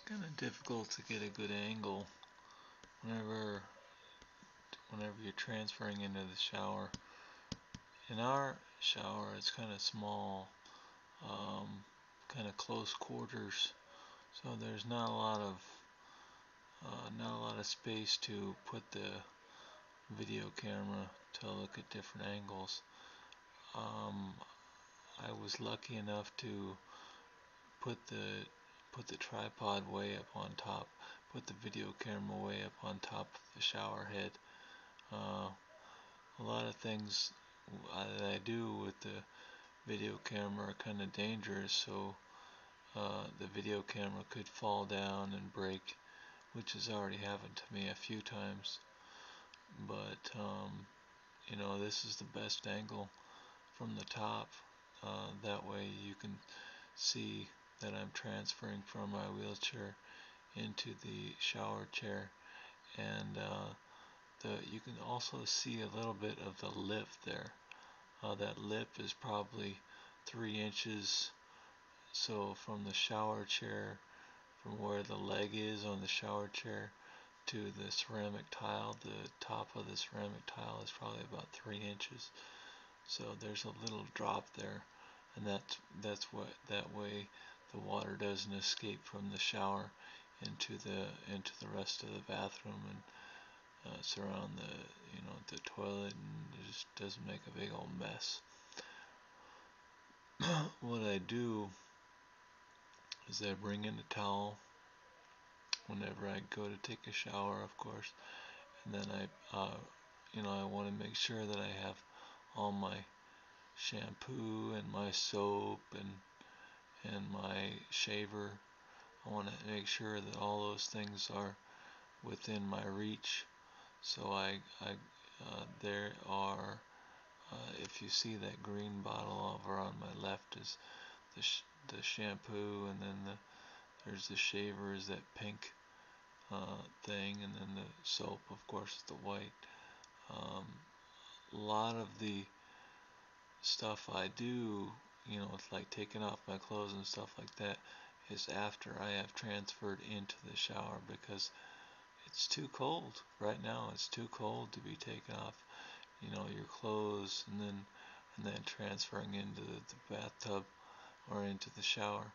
kind of difficult to get a good angle whenever you're transferring into the shower. In our shower, it's kind of small, kind of close quarters, so there's not a lot of space to put the video camera to look at different angles. I was lucky enough to put the tripod way up on top, put the video camera way up on top of the shower head. A lot of things that I do with the video camera are kind of dangerous, so the video camera could fall down and break, which has already happened to me a few times. But this is the best angle from the top. That way you can see that I'm transferring from my wheelchair into the shower chair, and you can also see a little bit of the lip there. That lip is probably 3 inches, so from the shower chair, from where the leg is on the shower chair to the ceramic tile, the top of the ceramic tile is probably about 3 inches. So there's a little drop there, and that way the water doesn't escape from the shower into the rest of the bathroom and surround the toilet, and it just doesn't make a big old mess. What I do is I bring in a towel whenever I go to take a shower, of course, and then I want to make sure that I have all my shampoo and my soap and my shaver. I want to make sure that all those things are within my reach. So there are, if you see that green bottle over on my left is the shampoo, and then there's the shaver is that pink thing, and then the soap, of course, is the white. A lot of the stuff I do, it's like taking off my clothes and stuff like that, is after I have transferred into the shower, because it's too cold. Right now it's too cold to be taking off, your clothes and then transferring into the bathtub or into the shower.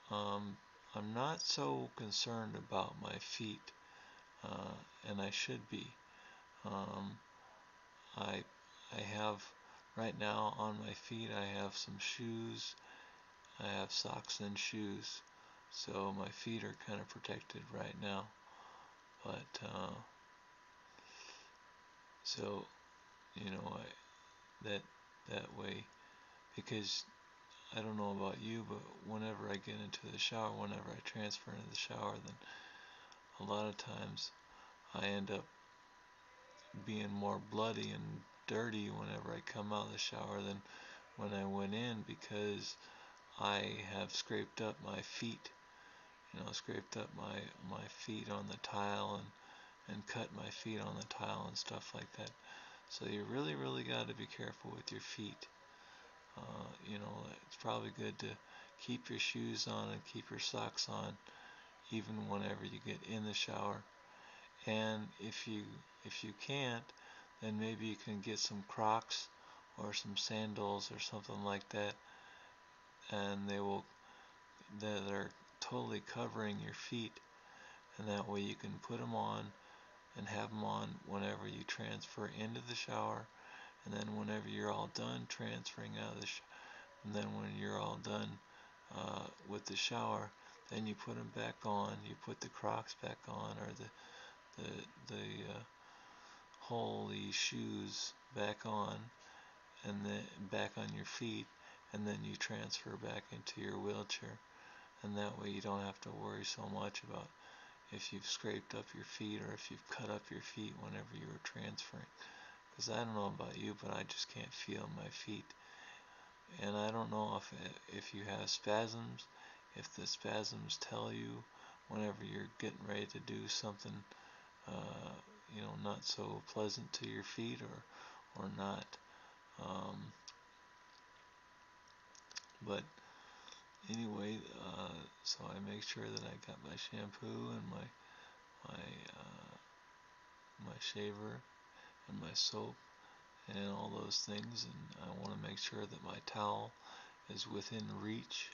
I'm not so concerned about my feet, and I should be. I have right now on my feet, I have some shoes. I have socks and shoes, so my feet are kind of protected right now. But so that way, because I don't know about you, but whenever I get into the shower, whenever I transfer into the shower, then a lot of times I end up being more bloody and dirty whenever I come out of the shower than when I went in, because I have scraped up my feet, scraped up my feet on the tile and cut my feet on the tile and stuff like that. So you really, really got to be careful with your feet. It's probably good to keep your shoes on and keep your socks on even whenever you get in the shower. And if you can't, then maybe you can get some Crocs or some sandals or something like that, and that are totally covering your feet, and that way you can put them on and have them on whenever you transfer into the shower, and then whenever you're all done transferring out of the and then when you're all done with the shower, then you put them back on. You put the Crocs back on, or the holy shoes back on, and then back on your feet, and then you transfer back into your wheelchair, and that way you don't have to worry so much about if you've scraped up your feet or if you've cut up your feet whenever you were transferring. Because I don't know about you, but I just can't feel my feet. And I don't know if you have spasms, if the spasms tell you whenever you're getting ready to do something, not so pleasant to your feet, or not. But anyway, so I make sure that I got my shampoo and my my shaver and my soap and all those things, and I want to make sure that my towel is within reach.